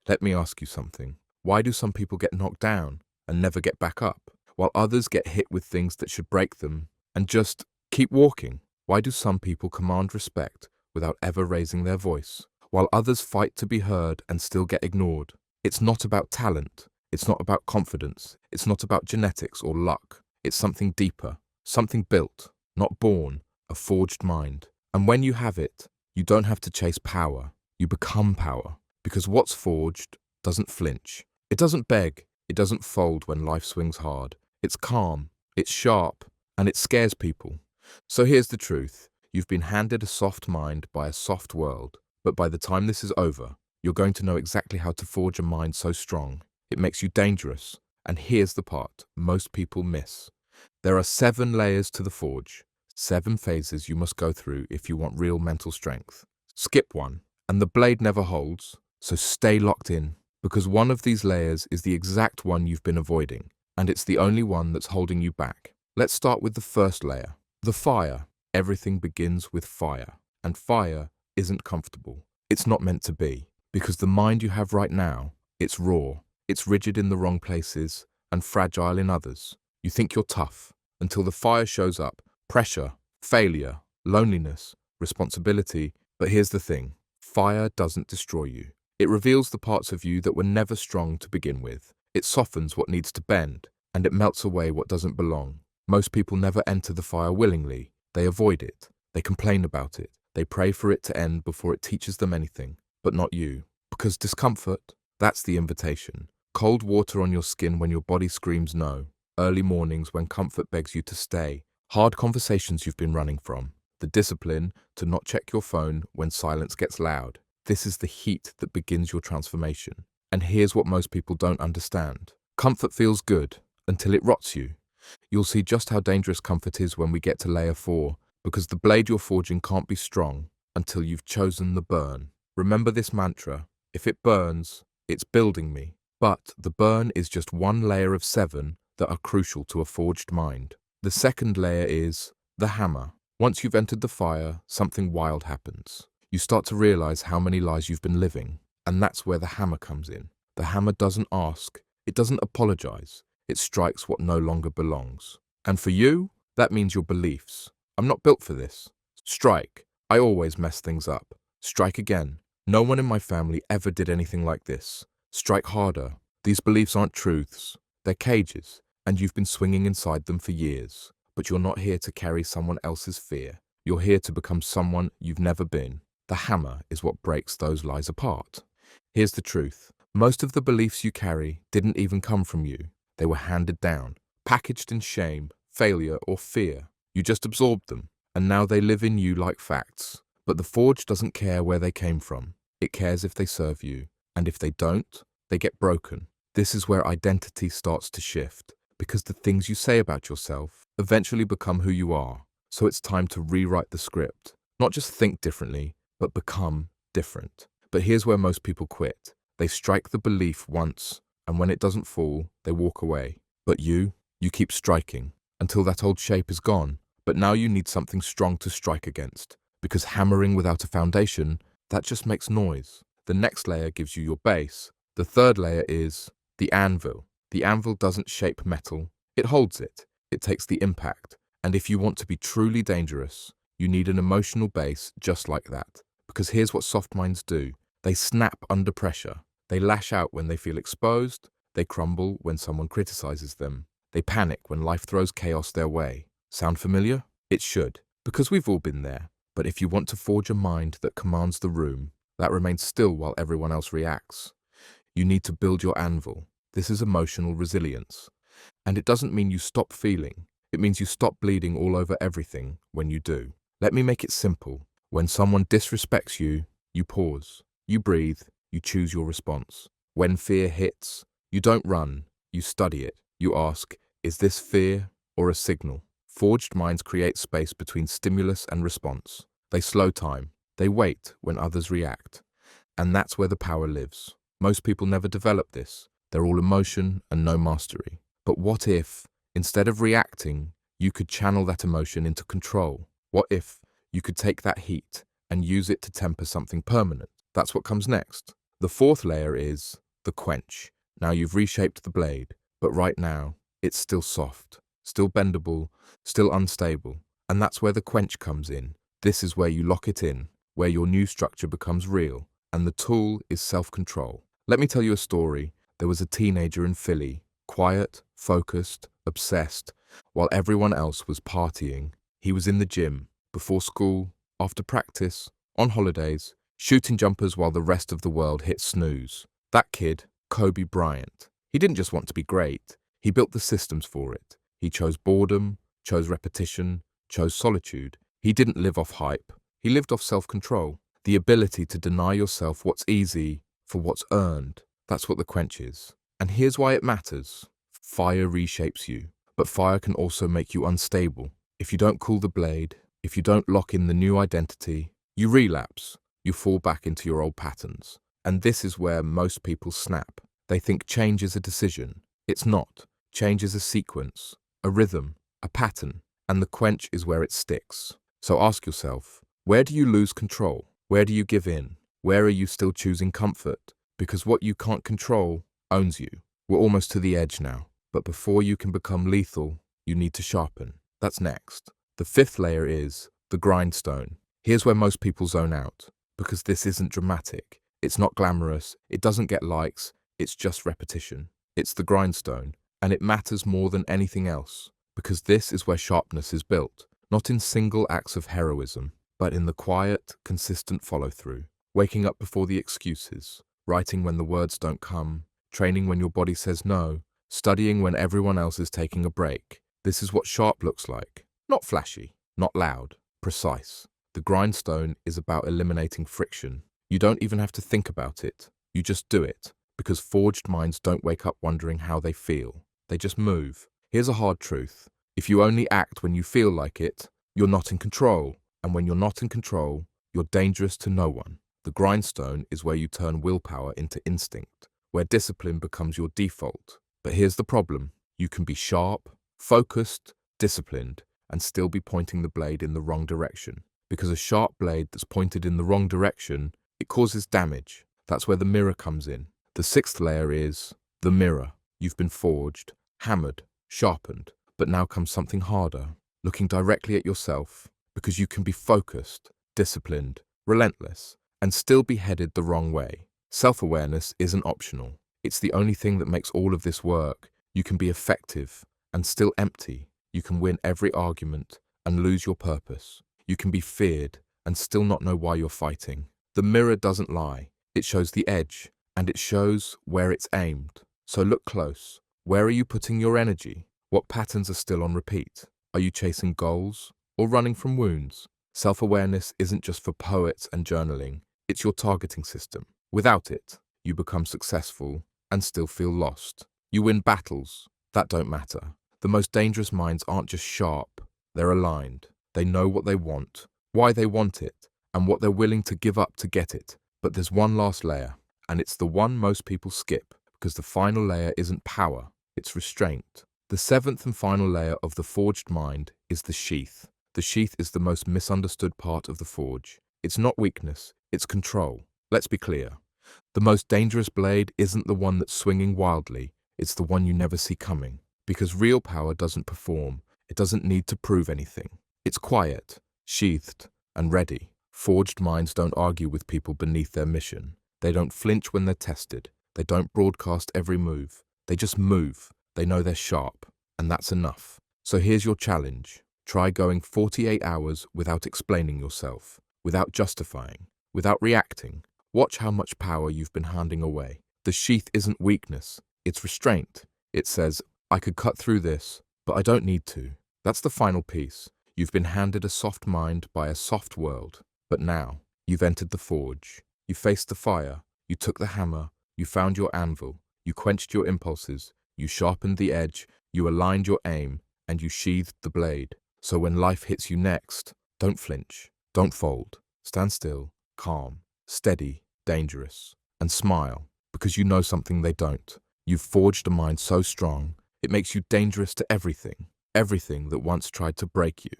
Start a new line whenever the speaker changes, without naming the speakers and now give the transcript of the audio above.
Let me ask you something. Why do some people get knocked down and never get back up, while others get hit with things that should break them and just keep walking? Why do some people command respect without ever raising their voice, while others fight to be heard and still get ignored? It's not about talent. It's not about confidence. It's not about genetics or luck. It's something deeper, something built, not born, a forged mind. And when you have it, you don't have to chase power. You become power. Because what's forged doesn't flinch. It doesn't beg. It doesn't fold when life swings hard. It's calm. It's sharp. And it scares people. So here's the truth. You've been handed a soft mind by a soft world. But by the time this is over, you're going to know exactly how to forge a mind so strong. It makes you dangerous. And here's the part most people miss. There are 7 layers to the forge. 7 phases you must go through if you want real mental strength. Skip one, and the blade never holds. So stay locked in, because one of these layers is the exact one you've been avoiding, and it's the only one that's holding you back. Let's start with the first layer, the fire. Everything begins with fire, and fire isn't comfortable. It's not meant to be, because the mind you have right now, it's raw, it's rigid in the wrong places, and fragile in others. You think you're tough, until the fire shows up, pressure, failure, loneliness, responsibility. But here's the thing, fire doesn't destroy you. It reveals the parts of you that were never strong to begin with. It softens what needs to bend, and it melts away what doesn't belong. Most people never enter the fire willingly. They avoid it. They complain about it. They pray for it to end before it teaches them anything. But not you. Because discomfort, that's the invitation. Cold water on your skin when your body screams no. Early mornings when comfort begs you to stay. Hard conversations you've been running from. The discipline to not check your phone when silence gets loud. This is the heat that begins your transformation. And here's what most people don't understand. Comfort feels good until it rots you. You'll see just how dangerous comfort is when we get to layer 4, because the blade you're forging can't be strong until you've chosen the burn. Remember this mantra, if it burns, it's building me. But the burn is just one layer of 7 that are crucial to a forged mind. The second layer is the hammer. Once you've entered the fire, something wild happens. You start to realize how many lies you've been living, and that's where the hammer comes in. The hammer doesn't ask, it doesn't apologize, it strikes what no longer belongs. And for you, that means your beliefs. I'm not built for this. Strike. I always mess things up. Strike again. No one in my family ever did anything like this. Strike harder. These beliefs aren't truths. They're cages, and you've been swinging inside them for years. But you're not here to carry someone else's fear. You're here to become someone you've never been. The hammer is what breaks those lies apart. Here's the truth. Most of the beliefs you carry didn't even come from you. They were handed down, packaged in shame, failure, or fear. You just absorbed them, and now they live in you like facts. But the forge doesn't care where they came from. It cares if they serve you. And if they don't, they get broken. This is where identity starts to shift, because the things you say about yourself eventually become who you are. So it's time to rewrite the script. Not just think differently, but become different. But here's where most people quit. They strike the belief once, and when it doesn't fall, they walk away. But you keep striking until that old shape is gone. But now you need something strong to strike against, because hammering without a foundation, that just makes noise. The next layer gives you your base. The third layer is the anvil. The anvil doesn't shape metal. It holds it. It takes the impact. And if you want to be truly dangerous, you need an emotional base just like that. Because here's what soft minds do. They snap under pressure. They lash out when they feel exposed. They crumble when someone criticizes them. They panic when life throws chaos their way. Sound familiar? It should, because we've all been there. But if you want to forge a mind that commands the room, that remains still while everyone else reacts, you need to build your anvil. This is emotional resilience. And it doesn't mean you stop feeling. It means you stop bleeding all over everything when you do. Let me make it simple. When someone disrespects you, you pause. You breathe. You choose your response. When fear hits, you don't run. You study it. You ask, is this fear or a signal? Forged minds create space between stimulus and response. They slow time. They wait when others react. And that's where the power lives. Most people never develop this. They're all emotion and no mastery. But what if, instead of reacting, you could channel that emotion into control? What if you could take that heat and use it to temper something permanent? That's what comes next. The fourth layer is the quench. Now you've reshaped the blade, but right now it's still soft, still bendable, still unstable. And that's where the quench comes in. This is where you lock it in, where your new structure becomes real, and the tool is self-control. Let me tell you a story. There was a teenager in Philly, quiet, focused, obsessed. While everyone else was partying, he was in the gym, before school, after practice, on holidays, shooting jumpers while the rest of the world hit snooze. That kid, Kobe Bryant, he didn't just want to be great, he built the systems for it. He chose boredom, chose repetition, chose solitude. He didn't live off hype, he lived off self-control. The ability to deny yourself what's easy for what's earned. That's what the quench is. And here's why it matters. Fire reshapes you, but fire can also make you unstable. If you don't cool the blade, if you don't lock in the new identity, you relapse. You fall back into your old patterns. And this is where most people snap. They think change is a decision. It's not. Change is a sequence, a rhythm, a pattern, and the quench is where it sticks. So ask yourself, where do you lose control? Where do you give in? Where are you still choosing comfort? Because what you can't control owns you. We're almost to the edge now. But before you can become lethal, you need to sharpen. That's next. The fifth layer is the grindstone. Here's where most people zone out. Because this isn't dramatic. It's not glamorous. It doesn't get likes. It's just repetition. It's the grindstone. And it matters more than anything else. Because this is where sharpness is built. Not in single acts of heroism, but in the quiet, consistent follow-through. Waking up before the excuses. Writing when the words don't come. Training when your body says no. Studying when everyone else is taking a break. This is what sharp looks like. Not flashy. Not loud. Precise. The grindstone is about eliminating friction. You don't even have to think about it. You just do it. Because forged minds don't wake up wondering how they feel. They just move. Here's a hard truth. If you only act when you feel like it, you're not in control. And when you're not in control, you're dangerous to no one. The grindstone is where you turn willpower into instinct, where discipline becomes your default. But here's the problem. You can be sharp, focused, disciplined, and still be pointing the blade in the wrong direction. Because a sharp blade that's pointed in the wrong direction, it causes damage. That's where the mirror comes in. The sixth layer is the mirror. You've been forged, hammered, sharpened, but now comes something harder. Looking directly at yourself, because you can be focused, disciplined, relentless, and still be headed the wrong way. Self-awareness isn't optional. It's the only thing that makes all of this work. You can be effective and still empty. You can win every argument and lose your purpose. You can be feared and still not know why you're fighting. The mirror doesn't lie. It shows the edge, and it shows where it's aimed. So look close. Where are you putting your energy? What patterns are still on repeat? Are you chasing goals or running from wounds? Self-awareness isn't just for poets and journaling. It's your targeting system. Without it, you become successful and still feel lost. You win battles that don't matter. The most dangerous minds aren't just sharp. They're aligned. They know what they want, why they want it, and what they're willing to give up to get it. But there's one last layer, and it's the one most people skip, because the final layer isn't power, it's restraint. The seventh and final layer of the forged mind is the sheath. The sheath is the most misunderstood part of the forge. It's not weakness, it's control. Let's be clear. The most dangerous blade isn't the one that's swinging wildly, it's the one you never see coming. Because real power doesn't perform, it doesn't need to prove anything. It's quiet, sheathed, and ready. Forged minds don't argue with people beneath their mission. They don't flinch when they're tested. They don't broadcast every move. They just move. They know they're sharp, and that's enough. So here's your challenge. Try going 48 hours without explaining yourself, without justifying, without reacting. Watch how much power you've been handing away. The sheath isn't weakness, it's restraint. It says, I could cut through this, but I don't need to. That's the final piece. You've been handed a soft mind by a soft world. But now, you've entered the forge. You faced the fire. You took the hammer. You found your anvil. You quenched your impulses. You sharpened the edge. You aligned your aim. And you sheathed the blade. So when life hits you next, don't flinch. Don't fold. Stand still, calm, steady, dangerous. And smile, because you know something they don't. You've forged a mind so strong, it makes you dangerous to everything. Everything that once tried to break you.